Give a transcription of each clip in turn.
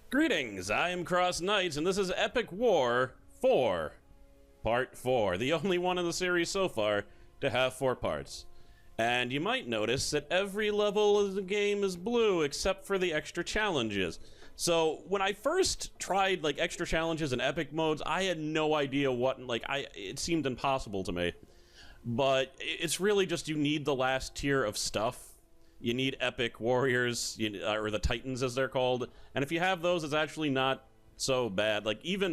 Greetings, I am CrossKnights, and this is Epic War 4, Part 4, the only one in the series so far to have 4 parts. And you might notice that every level of the game is blue except for the extra challenges. So when I first tried like extra challenges and epic modes, I had no idea what, it seemed impossible to me. But it's really just you need the last tier of stuff. You need epic warriors, or the titans as they're called, and if you have those, it's actually not so bad. Like, even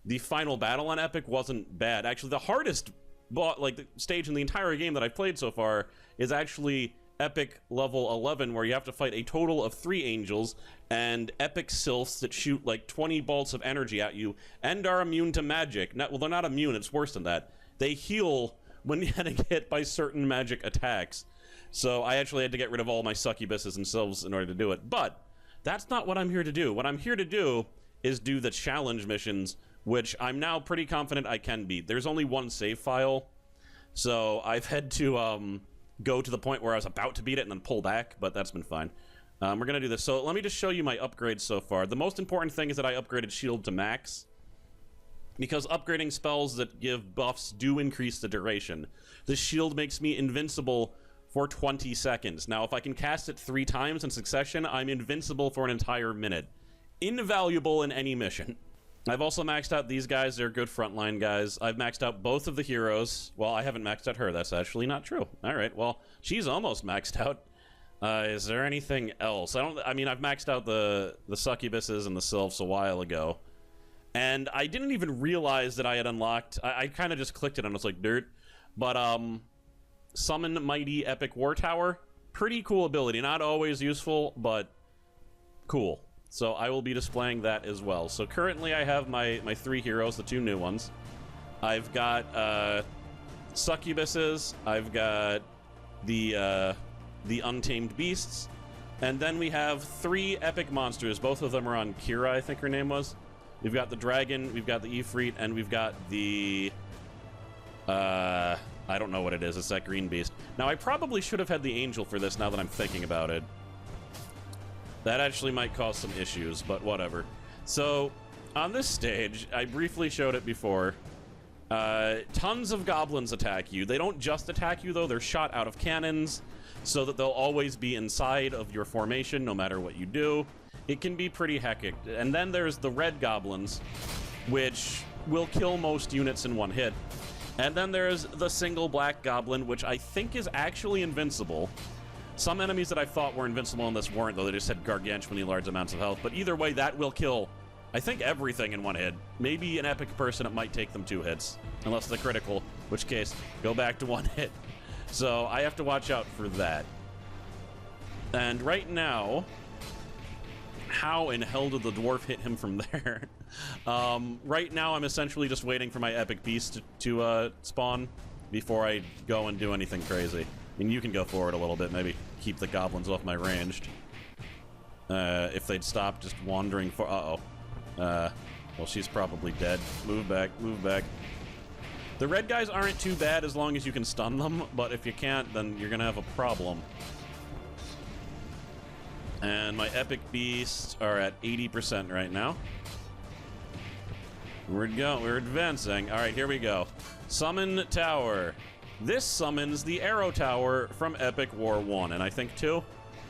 the final battle on epic wasn't bad. Actually, the hardest the stage in the entire game that I've played so far is actually epic level 11, where you have to fight a total of 3 angels and epic sylphs that shoot like 20 bolts of energy at you and are immune to magic. Well, they're not immune, it's worse than that. They heal when getting hit by certain magic attacks. So I actually had to get rid of all my succubuses and sylphs in order to do it. But that's not what I'm here to do. What I'm here to do is do the challenge missions, which I'm now pretty confident I can beat. There's only one save file, so I've had to go to the point where I was about to beat it and then pull back, but that's been fine. We're going to do this. So let me just show you my upgrades so far. The most important thing is that I upgraded shield to max, because upgrading spells that give buffs do increase the duration. The shield makes me invincible for 20 seconds. Now, if I can cast it 3 times in succession, I'm invincible for an entire minute. Invaluable in any mission. I've also maxed out these guys. They're good frontline guys. I've maxed out both of the heroes. Well, I haven't maxed out her. That's actually not true. Alright, well, she's almost maxed out. Is there anything else? I mean, I've maxed out the succubuses and the sylphs a while ago. And I didn't even realize that I had unlocked... I kind of just clicked it and I was like, dirt. But, Summon Mighty Epic War Tower. Pretty cool ability. Not always useful, but cool. So I will be displaying that as well. So currently I have my 3 heroes, the 2 new ones. I've got succubuses. I've got the untamed beasts. And then we have 3 epic monsters. Both of them are on Kira, I think her name was. We've got the dragon, we've got the Ifrit, and we've got the... I don't know what it is. It's that green beast. Now, I probably should have had the angel for this now that I'm thinking about it. That actually might cause some issues, but whatever. So, on this stage, I briefly showed it before. Tons of goblins attack you. They don't just attack you, though. They're shot out of cannons, so that they'll always be inside of your formation, no matter what you do. It can be pretty hectic. And then there's the red goblins, which will kill most units in one hit. And then there's the single black goblin, which I think is actually invincible. Some enemies that I thought were invincible in this weren't, though. They just had gargantuanly large amounts of health. But either way, that will kill, I think, everything in one hit. Maybe an epic person, it might take them 2 hits. Unless they're critical, in which case, go back to 1 hit. So I have to watch out for that. And right now... How in hell did the dwarf hit him from there? Right now, I'm essentially just waiting for my epic beast to spawn before I go and do anything crazy. I mean, you can go forward a little bit, maybe keep the goblins off my ranged. If they'd stop just wandering for... well, she's probably dead. Move back, move back. The red guys aren't too bad as long as you can stun them, but if you can't, then you're gonna have a problem. And my epic beasts are at 80% right now. We're advancing. Alright, here we go. Summon Tower. This summons the Arrow Tower from Epic War 1, and I think 2.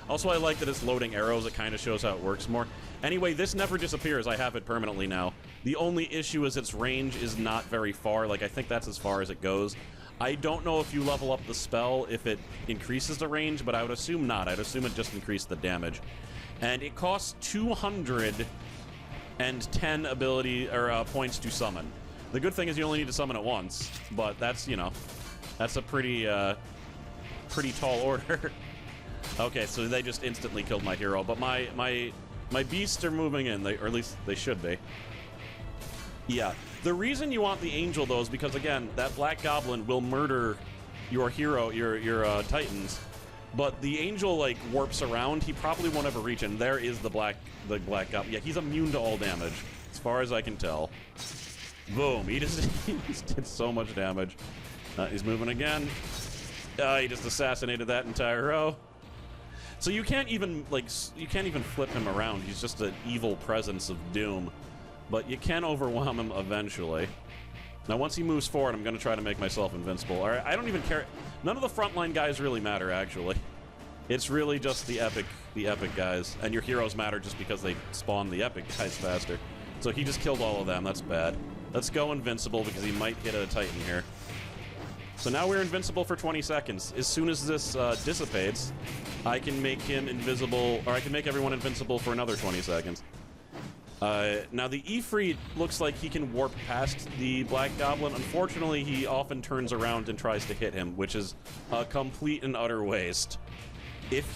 Also, I like that it's loading arrows. It kind of shows how it works more. Anyway, this never disappears. I have it permanently now. The only issue is its range is not very far. Like, I think that's as far as it goes. I don't know if you level up the spell if it increases the range, but I would assume not. I'd assume it just increased the damage. And it costs 210 ability or points to summon. The good thing is you only need to summon it once, but that's, you know, that's a pretty tall order. Okay, so they just instantly killed my hero, but my beasts are moving in, or at least they should be. Yeah. The reason you want the angel, though, is because, again, that black goblin will murder your hero, your titans. But the angel, like, warps around. He probably won't ever reach, and there is the black goblin. Yeah, he's immune to all damage, as far as I can tell. Boom. He just did so much damage. He's moving again. He just assassinated that entire row. So you can't even, like, you can't even flip him around. He's just an evil presence of doom. But you can overwhelm him eventually. Now, once he moves forward, I'm going to try to make myself invincible. All right, I don't even care. None of the frontline guys really matter, actually. It's really just the epic guys. And your heroes matter just because they spawn the epic guys faster. So he just killed all of them. That's bad. Let's go invincible because he might hit a Titan here. So now we're invincible for 20 seconds. As soon as this dissipates, I can make him invisible, or I can make everyone invincible for another 20 seconds. Now the Ifrit looks like he can warp past the Black Goblin. Unfortunately, he often turns around and tries to hit him, which is a complete and utter waste. If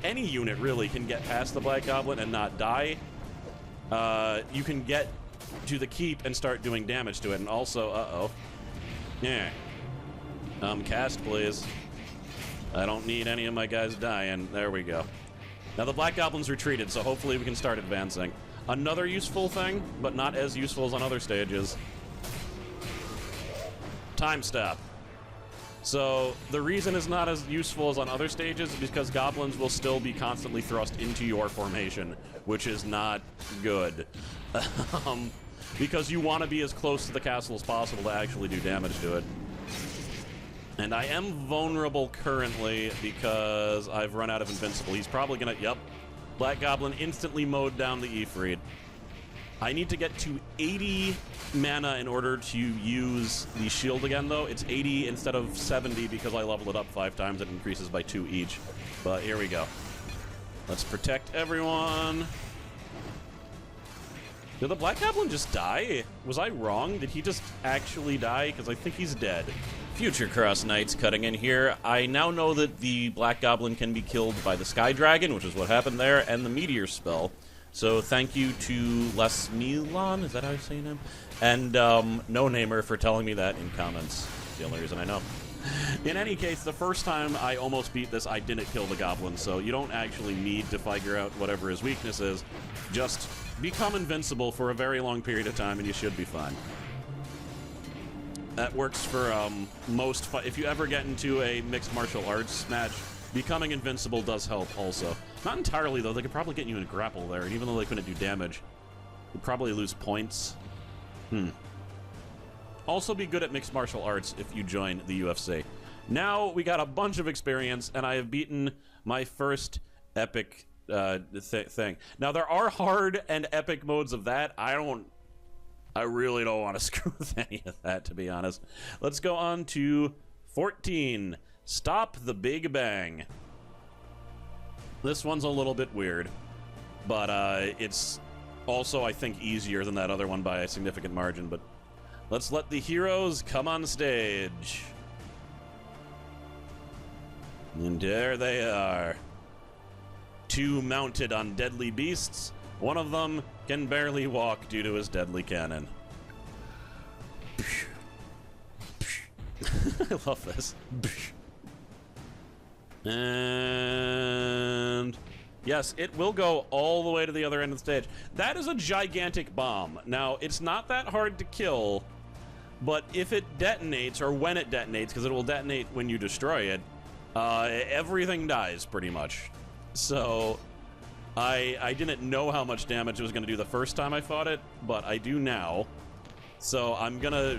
any unit really can get past the Black Goblin and not die, you can get to the keep and start doing damage to it. And also, yeah. Cast, please. I don't need any of my guys dying. There we go. Now the Black Goblin's retreated, so hopefully we can start advancing. Another useful thing, but not as useful as on other stages. Time stop. So the reason it's not as useful as on other stages is because goblins will still be constantly thrust into your formation, which is not good. Because you want to be as close to the castle as possible to actually do damage to it. And I am vulnerable currently because I've run out of invincible. He's probably gonna, yep. Black Goblin instantly mowed down the Ifrit. I need to get to 80 mana in order to use the shield again, though. It's 80 instead of 70 because I leveled it up 5 times. It increases by 2 each. But here we go. Let's protect everyone. Did the Black Goblin just die? Was I wrong? Did he just actually die? Because I think he's dead. Future CrossKnights cutting in here. I now know that the Black Goblin can be killed by the Sky Dragon, which is what happened there, and the Meteor spell. So thank you to Les Milan, is that how you say your name? And No Namer for telling me that in comments. It's the only reason I know. In any case, the first time I almost beat this, I didn't kill the Goblin, so you don't actually need to figure out whatever his weakness is. Just become invincible for a very long period of time and you should be fine. That works for most if you ever get into a mixed martial arts match, becoming invincible does help also. Not entirely, though. They could probably get you in a grapple there, and even though they couldn't do damage, you'd probably lose points. Also be good at mixed martial arts if you join the UFC. Now we got a bunch of experience, and I have beaten my first epic thing. Now, there are hard and epic modes of that. I really don't want to screw with any of that, to be honest. Let's go on to 14. Stop the Big Bang. This one's a little bit weird, but it's also, I think, easier than that other one by a significant margin. But let's let the heroes come on stage. And there they are. 2 mounted on deadly beasts. One of them can barely walk due to his deadly cannon. I love this. And yes, it will go all the way to the other end of the stage. That is a gigantic bomb. Now, it's not that hard to kill, but if it detonates, or when it detonates, because it will detonate when you destroy it, everything dies pretty much. So I didn't know how much damage it was going to do the first time I fought it, but I do now. So I'm gonna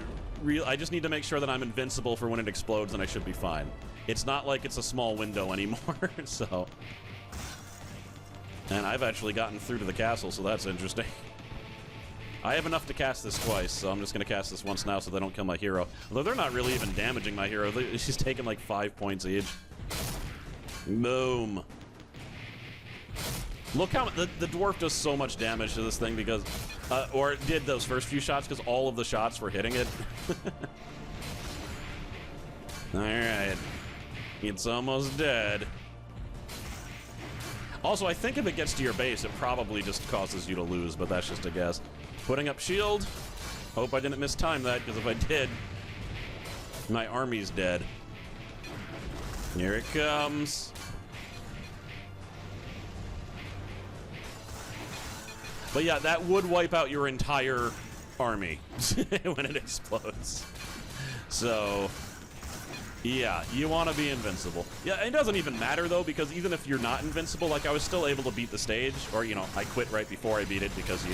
I just need to make sure that I'm invincible for when it explodes, and I should be fine. It's not like it's a small window anymore, so. And I've actually gotten through to the castle, so that's interesting. I have enough to cast this twice, so I'm just gonna cast this once now so they don't kill my hero. Although they're not really even damaging my hero. She's taking like 5 points each. Boom. Look how the dwarf does so much damage to this thing because, or it did those first few shots because all of the shots were hitting it. Alright. It's almost dead. Also, I think if it gets to your base, it probably just causes you to lose, but that's just a guess. Putting up shield. Hope I didn't mistime that, because if I did, my army's dead. Here it comes. But yeah, that would wipe out your entire army when it explodes. So, Yeah, you want to be invincible. Yeah, it doesn't even matter, though, because even if you're not invincible, like, I was still able to beat the stage, or, you know, I quit right before I beat it because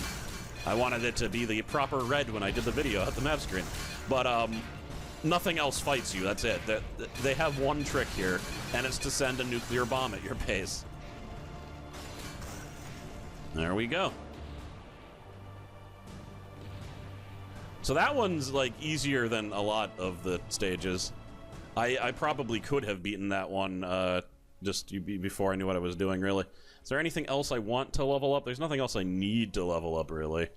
I wanted it to be the proper red when I did the video at the map screen. But, nothing else fights you, that's it. They have one trick here, and it's to send a nuclear bomb at your base. There we go. So that one's, like, easier than a lot of the stages. I probably could have beaten that one just before I knew what I was doing, really. Is there anything else I want to level up? There's nothing else I need to level up, really.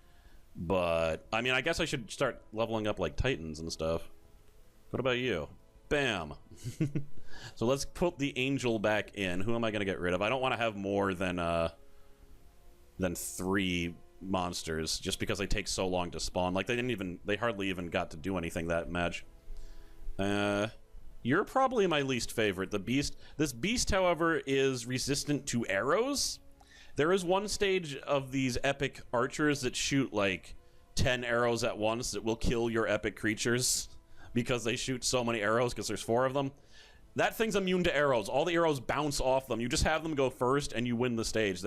But, I mean, I guess I should start leveling up, like, Titans and stuff. What about you? Bam! So let's put the Angel back in. Who am I going to get rid of? I don't want to have more than 3 monsters, just because they take so long to spawn. Like, they hardly even got to do anything that match. You're probably my least favorite, the Beast. This Beast, however, is resistant to arrows. There is one stage of these epic archers that shoot, like, 10 arrows at once that will kill your epic creatures because they shoot so many arrows because there's 4 of them. That thing's immune to arrows. All the arrows bounce off them. You just have them go first and you win the stage.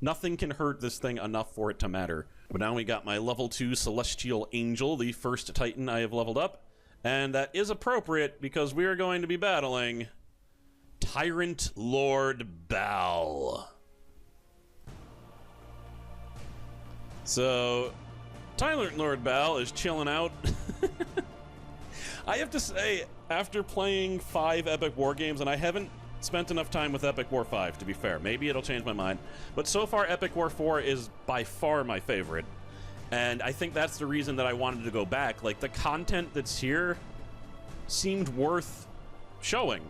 Nothing can hurt this thing enough for it to matter. But now we got my level 2 Celestial Angel, the first Titan I have leveled up. And that is appropriate because we are going to be battling Tyrant Lord Baal. So, Tyrant Lord Baal is chilling out. I have to say, after playing 5 Epic War games, and I haven't spent enough time with Epic War 5, to be fair. Maybe it'll change my mind. But so far, Epic War 4 is by far my favorite. And I think that's the reason that I wanted to go back. Like, the content that's here seemed worth showing.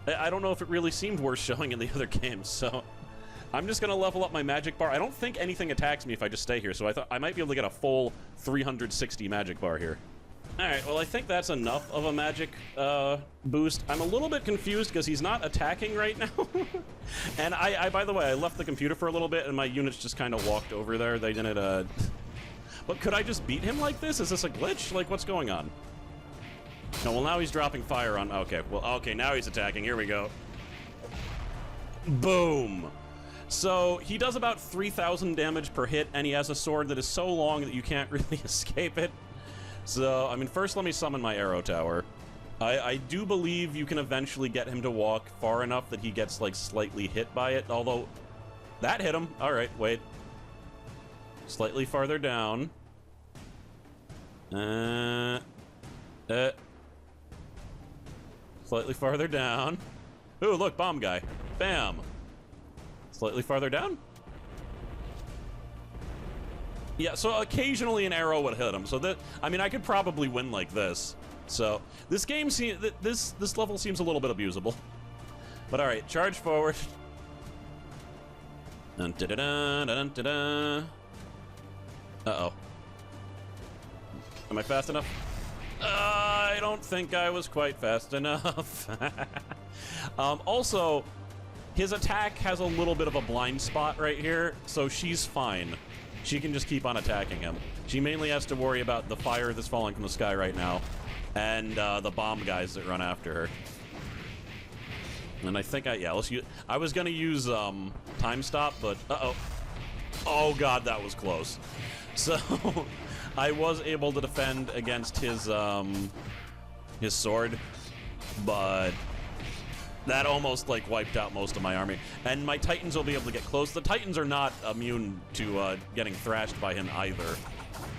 I don't know if it really seemed worth showing in the other games, so I'm just going to level up my magic bar. I don't think anything attacks me if I just stay here, so I thought I might be able to get a full 360 magic bar here. Alright, well, I think that's enough of a magic boost. I'm a little bit confused because he's not attacking right now. And I, by the way, I left the computer for a little bit and my units just kind of walked over there. They didn't, But could I just beat him like this? Is this a glitch? Like, what's going on? No, well, now he's dropping fire on... Okay, well, okay, now he's attacking. Here we go. Boom! So, he does about 3,000 damage per hit, and he has a sword that is so long that you can't really escape it. So, I mean, first let me summon my arrow tower. I do believe you can eventually get him to walk far enough that he gets, like, slightly hit by it, although... That hit him. Alright, wait. Slightly farther down. Slightly farther down. Ooh, look, bomb guy. Bam. Slightly farther down. Yeah, so occasionally an arrow would hit him. So that, I mean, I could probably win like this. So this game seems, this level seems a little bit abusable. But all right, charge forward. Dun, da, da, da, dun, da, da. Uh-oh. Am I fast enough? I don't think I was quite fast enough. Also, his attack has a little bit of a blind spot right here, so she's fine. She can just keep on attacking him. She mainly has to worry about the fire that's falling from the sky right now, and the bomb guys that run after her. And I think I was gonna use time stop, but oh god, that was close. So I was able to defend against his sword, but that almost like wiped out most of my army. And my Titans will be able to get close. The Titans are not immune to getting thrashed by him either,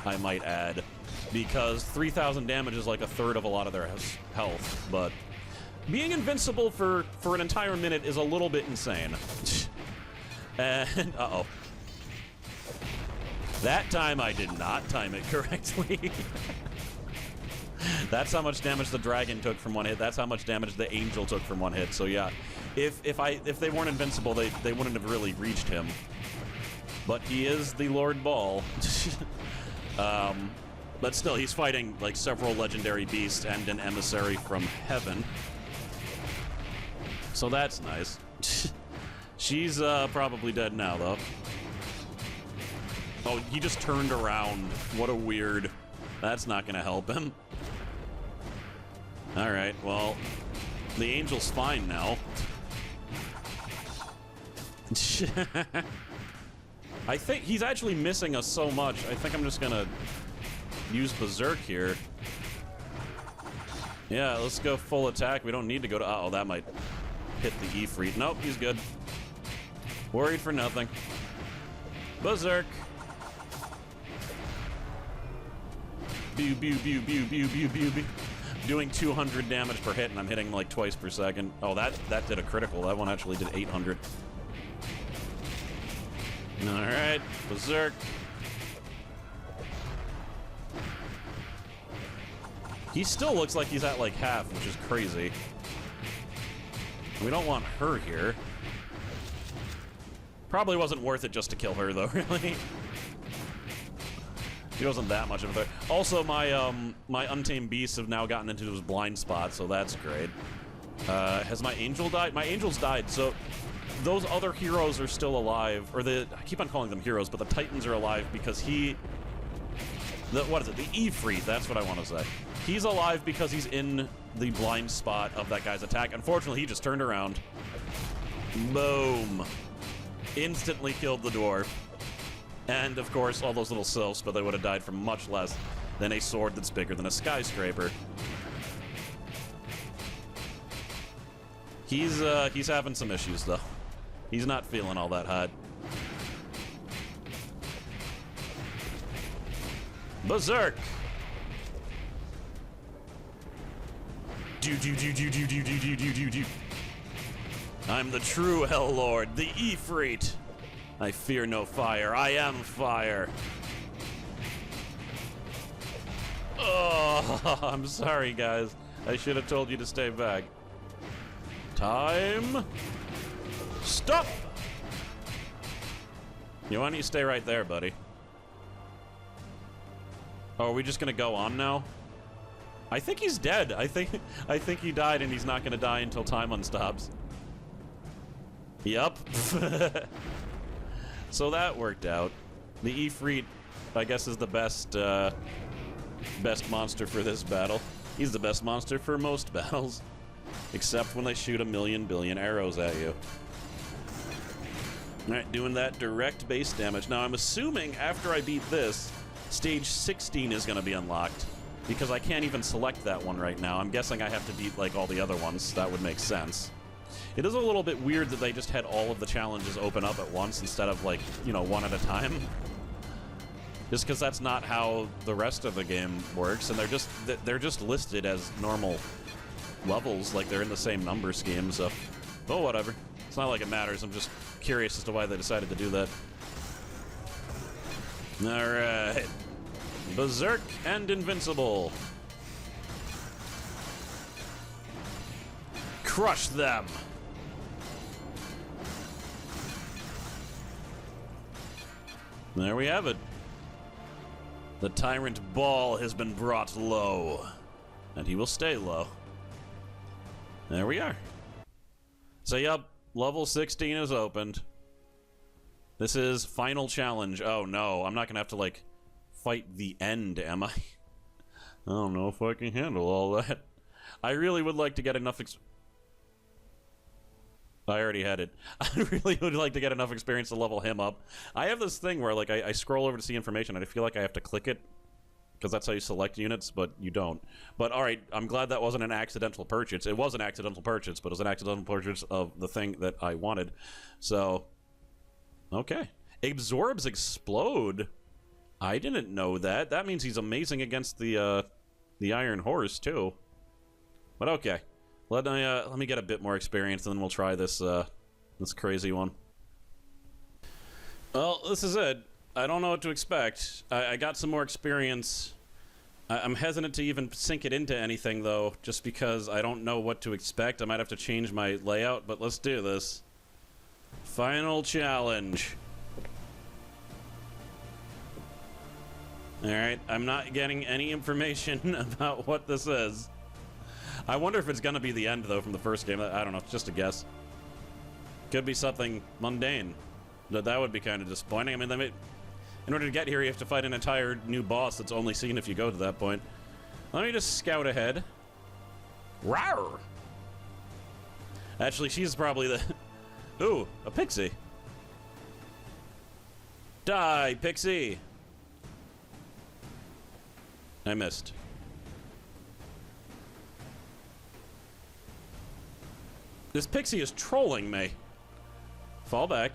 I might add, because 3,000 damage is like a third of a lot of their health. But being invincible for an entire minute is a little bit insane. And uh-oh. That time I did not time it correctly. That's how much damage the dragon took from one hit. That's how much damage the angel took from one hit. So yeah, if they weren't invincible, they wouldn't have really reached him. But he is the Lord Baal. But still, he's fighting like several legendary beasts and an emissary from heaven. So that's nice. She's probably dead now, though. Oh, he just turned around. What a weird... That's not gonna help him. Alright, well, the angel's fine now. I think he's actually missing us so much. I think I'm just gonna use Berserk here. Yeah, let's go full attack. We don't need to go to... Uh-oh, that might hit the Ifrit. Nope, he's good. Worried for nothing. Berserk. Pew, pew, pew, pew, pew, pew, pew, pew. Doing 200 damage per hit, and I'm hitting like twice per second. Oh, that did a critical. That one actually did 800. Alright, Berserk. He still looks like he's at like half, which is crazy. We don't want her here. Probably wasn't worth it just to kill her, though, really. He wasn't that much of a threat. Also, my Untamed Beasts have now gotten into his blind spot, so that's great. Has my angel died? My angel's died, so those other heroes are still alive. Or I keep on calling them heroes, but the Titans are alive because what is it? The Ifrit, that's what I want to say. He's alive because he's in the blind spot of that guy's attack. Unfortunately, he just turned around. Boom. Instantly killed the dwarf. And, of course, all those little sylphs, but they would have died from much less than a sword that's bigger than a skyscraper. He's having some issues, though. He's not feeling all that hot. Berserk! Do. I'm the true Hell Lord, the Ifrit. I fear no fire. I am fire. Oh, I'm sorry, guys. I should have told you to stay back. Time. Stop! You want to stay right there, buddy. Oh, are we just gonna go on now? I think he's dead. I think he died, and he's not gonna die until time unstops. Yup. So that worked out. The Ifrit, I guess, is the best monster for this battle. He's the best monster for most battles, except when they shoot a million billion arrows at you. All right, doing that direct base damage. Now, I'm assuming after I beat this, stage 16 is going to be unlocked, because I can't even select that one right now. I'm guessing I have to beat, like, all the other ones. That would make sense. It is a little bit weird that they just had all of the challenges open up at once instead of, like, you know, one at a time. Just because that's not how the rest of the game works, and they're just listed as normal levels, like they're in the same number scheme, so... Oh, whatever. It's not like it matters. I'm just curious as to why they decided to do that. Alright. Berserk and Invincible. Crush them! There we have it. The tyrant Baal has been brought low, and he will stay low. There we are. So, yep, level 16 is opened. This is final challenge. Oh, no, I'm not going to have to, like, fight the end, am I? I don't know if I can handle all that. I really would like to get enough I already had it. I really would like to get enough experience to level him up. I have this thing where, like, I scroll over to see information, and I feel like I have to click it, because that's how you select units, but you don't. But, alright, I'm glad that wasn't an accidental purchase. It was an accidental purchase, but it was an accidental purchase of the thing that I wanted. So, okay. Absorbs explode? I didn't know that. That means he's amazing against the Iron Horse, too. But okay. Let me get a bit more experience, and then we'll try this this crazy one. Well, this is it. I don't know what to expect. I got some more experience. I'm hesitant to even sink it into anything, though, just because I don't know what to expect. I might have to change my layout, but let's do this. Final challenge. Alright, I'm not getting any information about what this is. I wonder if it's going to be the end, though, from the first game. I don't know. It's just a guess. Could be something mundane. That would be kind of disappointing. I mean, in order to get here, you have to fight an entire new boss that's only seen if you go to that point. Let me just scout ahead. Rawr! Actually, she's probably the... Ooh, a pixie. Die, pixie! I missed. This pixie is trolling me. Fall back.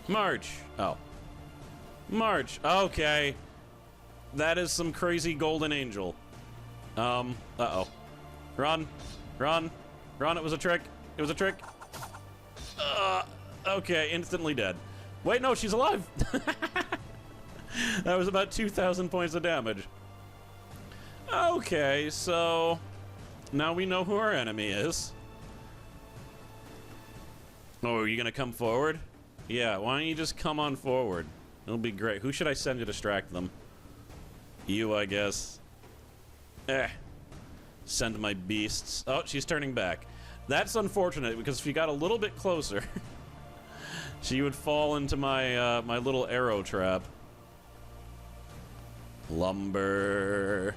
March. Oh. March. Okay. That is some crazy golden angel. Uh-oh. Run. Run. Run. It was a trick. It was a trick. Okay. Instantly dead. Wait, no, she's alive. That was about 2,000 points of damage. Okay, so... now we know who our enemy is. Oh, are you gonna come forward? Yeah, why don't you just come on forward? It'll be great. Who should I send to distract them? You, I guess. Send my beasts. Oh, she's turning back. That's unfortunate, because if you got a little bit closer, she would fall into my, my little arrow trap. Lumber.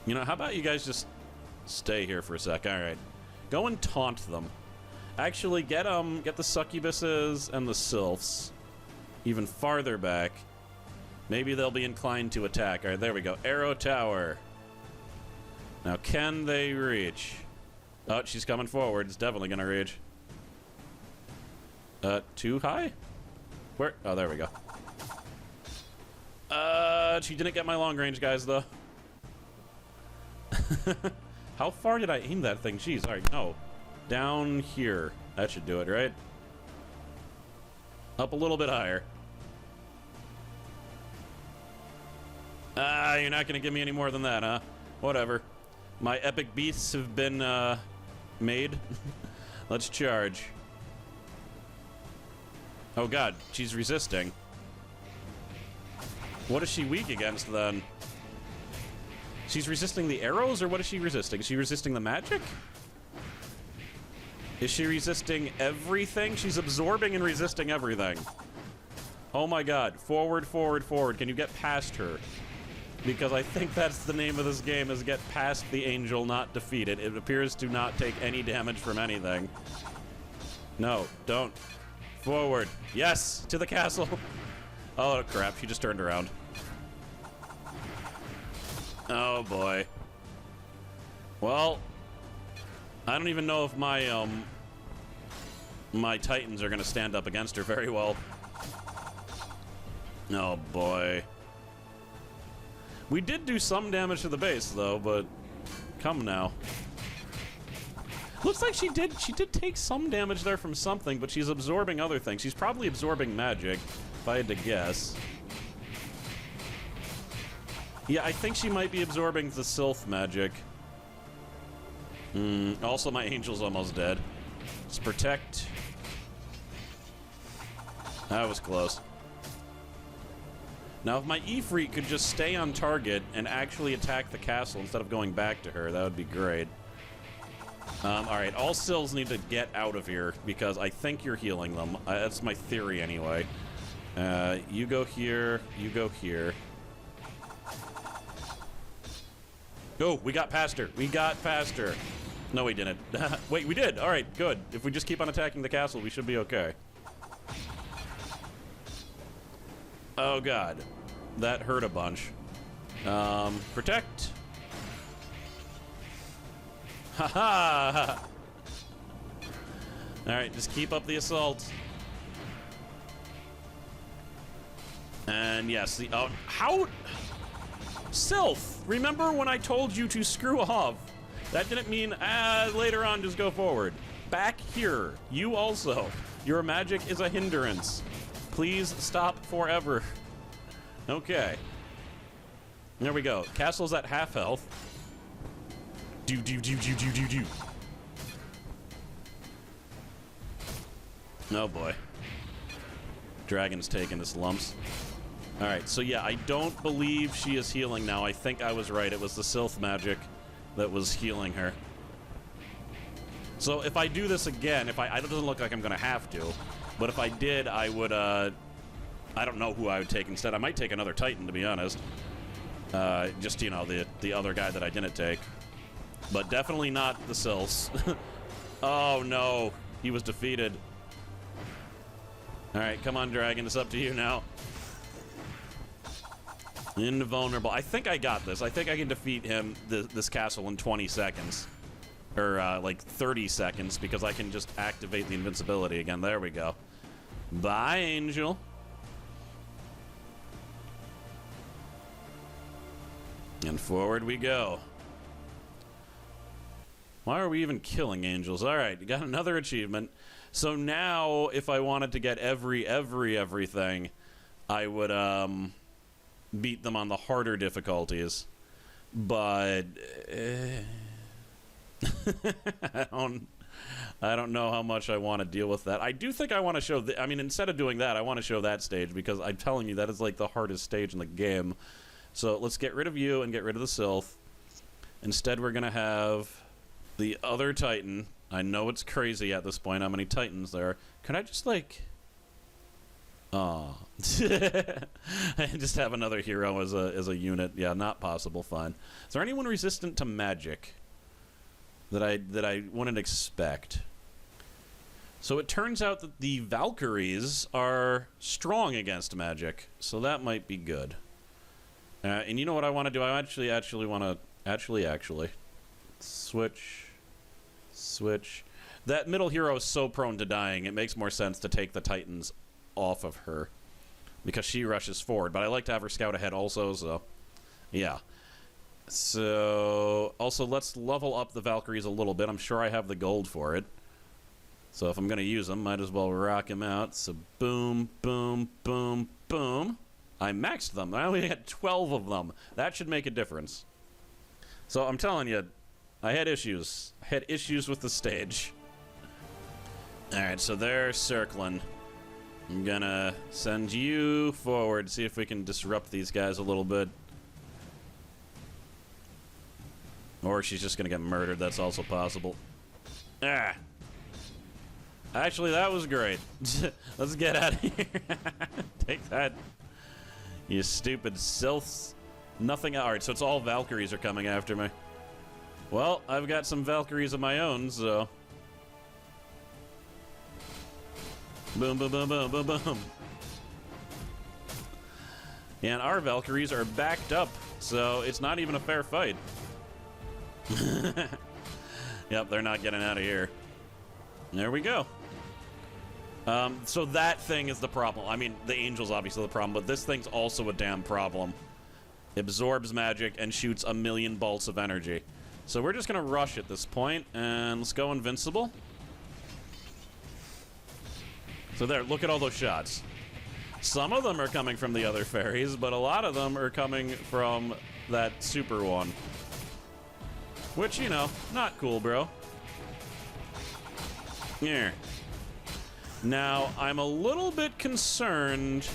You know, how about you guys just stay here for a sec? All right. Go and taunt them. Actually, get the succubuses and the sylphs even farther back. Maybe they'll be inclined to attack. All right, there we go. Arrow tower. Now, can they reach? Oh, she's coming forward. It's definitely gonna reach. Too high? Where? Oh, there we go. She didn't get my long range guys, though. How far did I aim that thing? Jeez, alright, no. Down here. That should do it, right? Up a little bit higher. You're not gonna give me any more than that, huh? Whatever. My epic beasts have been, made. Let's charge. Oh god, she's resisting. What is she weak against, then? She's resisting the arrows, or what is she resisting? Is she resisting the magic? Is she resisting everything? She's absorbing and resisting everything. Oh my god. Forward, forward, forward. Can you get past her? Because I think that's the name of this game, is get past the angel, not defeat it. It appears to not take any damage from anything. No, don't. Forward. Yes, to the castle. Oh crap, she just turned around. Oh boy. Well, I don't even know if my my titans are gonna stand up against her very well. Oh boy. We did do some damage to the base though, but come now. Looks like she did take some damage there from something, but she's absorbing other things. She's probably absorbing magic, if I had to guess. Yeah, I think she might be absorbing the sylph magic. Also, my angel's almost dead. Let's protect. That was close. Now, if my Ifrit could just stay on target and actually attack the castle instead of going back to her, that would be great. Alright, all Sylls need to get out of here, because I think you're healing them. That's my theory, anyway. You go here, you go here. Oh, we got past her. We got past her. No, we didn't. Wait, we did. All right, good. If we just keep on attacking the castle, we should be okay. Oh, God. That hurt a bunch. Protect. Ha-ha! All right, just keep up the assault. And yes, the... Oh, how... Sylph! Remember when I told you to screw off? That didn't mean, later on, just go forward. Back here. You also. Your magic is a hindrance. Please stop forever. Okay. There we go. Castle's at half health. Do. Oh boy. Dragon's taking his lumps. Alright, so yeah, I don't believe she is healing now. I think I was right. It was the sylph magic that was healing her. So if I do this again, it doesn't look like I'm gonna have to, but if I did, I would, I don't know who I would take instead. I might take another Titan, to be honest. Just, you know, the other guy that I didn't take. But definitely not the Sylphs. Oh, no. He was defeated. Alright, come on, Dragon. It's up to you now. Invulnerable. I think I got this. I think I can defeat him, this castle, in 20 seconds. Or, like, 30 seconds, because I can just activate the invincibility again. There we go. Bye, Angel. And forward we go. Why are we even killing angels? All right, you got another achievement. So now, if I wanted to get everything, I would beat them on the harder difficulties. But I don't know how much I want to deal with that. I do think I want to show. I mean, instead of doing that, I want to show that stage because I'm telling you that is like the hardest stage in the game. So let's get rid of you and get rid of the Sylph. Instead, we're gonna have the other Titan. I know it's crazy at this point how many Titans there are. Can I just, like... Oh. I just have another hero as a unit. Yeah, not possible. Fine. Is there anyone resistant to magic that I wouldn't expect? So it turns out that the Valkyries are strong against magic. So that might be good. And you know what I want to do? I actually want to... Actually. Switch. That middle hero is so prone to dying, it makes more sense to take the Titans off of her. Because she rushes forward. But I like to have her scout ahead also, so... Yeah. So... Also, let's level up the Valkyries a little bit. I'm sure I have the gold for it. So if I'm going to use them, might as well rock them out. So boom, boom, boom, boom. I maxed them. I only had 12 of them. That should make a difference. So I'm telling you, I had issues. I had issues with the stage. Alright, so they're circling. I'm gonna send you forward, see if we can disrupt these guys a little bit. Or she's just gonna get murdered, that's also possible. Ah! Actually, that was great. Let's get out of here. Take that. You stupid Sylphs. Nothing. Alright, so it's all Valkyries are coming after me. Well, I've got some Valkyries of my own, so... Boom, boom, boom, boom, boom, boom. And our Valkyries are backed up, so it's not even a fair fight. Yep, they're not getting out of here. There we go. So that thing is the problem. I mean, the Angel's obviously the problem, but this thing's also a damn problem. Absorbs magic and shoots 1,000,000 bolts of energy. So we're just gonna rush at this point, and let's go invincible. So there, look at all those shots. Some of them are coming from the other fairies, but a lot of them are coming from that super one. Which, you know, not cool, bro. Here. Now, I'm a little bit concerned,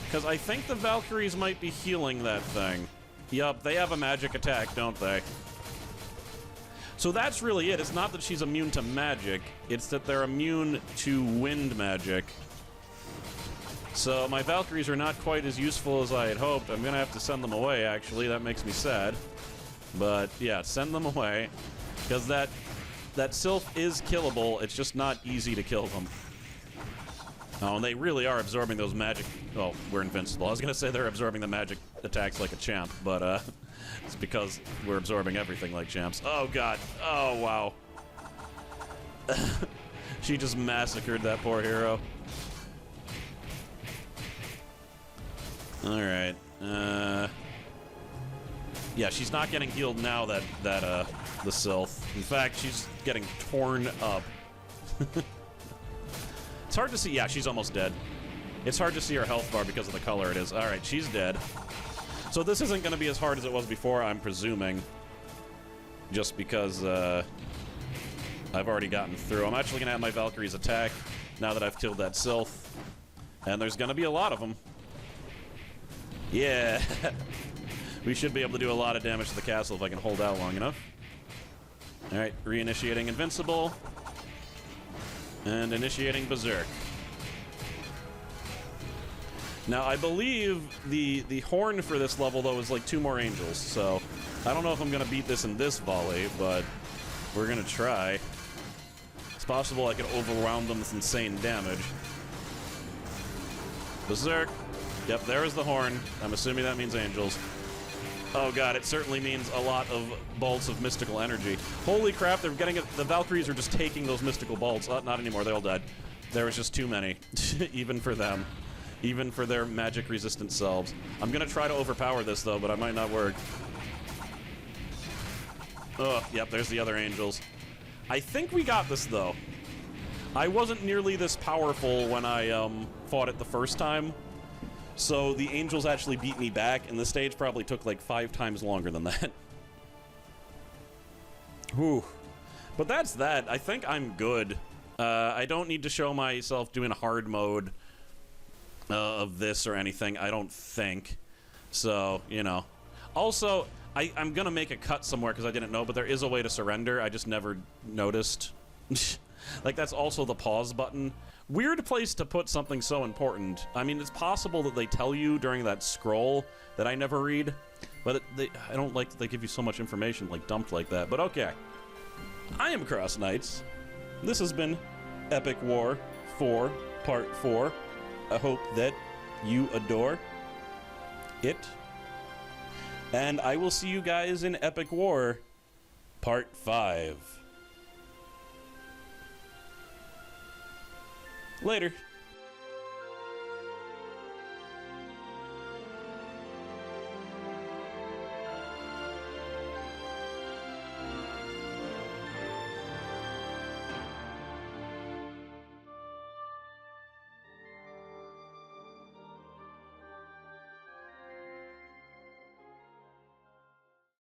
because I think the Valkyries might be healing that thing. Yup, they have a magic attack, don't they? So that's really it. It's not that she's immune to magic, it's that they're immune to wind magic. So my Valkyries are not quite as useful as I had hoped. I'm gonna have to send them away, actually. That makes me sad. But, yeah, send them away. Because that Sylph is killable, it's just not easy to kill them. Oh, and they really are absorbing those magic... Oh, we're invincible. I was gonna say they're absorbing the magic attacks like a champ, but, it's because we're absorbing everything like champs. Oh, God. Oh, wow. She just massacred that poor hero. Alright. Yeah, she's not getting healed now that the Sylph. In fact, she's getting torn up. It's hard to see. Yeah, she's almost dead. It's hard to see her health bar because of the color it is. Alright, she's dead. So this isn't going to be as hard as it was before, I'm presuming. Just because I've already gotten through. I'm actually going to have my Valkyries attack now that I've killed that Sylph. And there's going to be a lot of them. Yeah. We should be able to do a lot of damage to the castle if I can hold out long enough. Alright, reinitiating Invincible. And initiating Berserk. Now, I believe the horn for this level, though, is like 2 more angels, so I don't know if I'm going to beat this in this volley, but we're going to try. It's possible I could overwhelm them with insane damage. Berserk. Yep, there is the horn. I'm assuming that means angels. Oh god, it certainly means a lot of bolts of mystical energy. Holy crap, they're getting it. The Valkyries are just taking those mystical bolts. Not anymore, they all died. There was just too many, even for them. Even for their magic-resistant selves. I'm gonna try to overpower this, though, but I might not work. Oh, yep, there's the other angels. I think we got this, though. I wasn't nearly this powerful when I fought it the first time. So the angels actually beat me back, and the stage probably took like 5 times longer than that. Whew. But that's that. I think I'm good. I don't need to show myself doing a hard mode of this or anything, I don't think. So, you know. Also, I'm gonna make a cut somewhere because I didn't know, but there is a way to surrender. I just never noticed. Like, that's also the pause button. Weird place to put something so important. I mean, it's possible that they tell you during that scroll that I never read, but I don't like that they give you so much information, like, dumped like that. But okay. I am CrossKnights. This has been Epic War 4, Part 4. I hope that you adore it. And I will see you guys in Epic War Part 5. Later.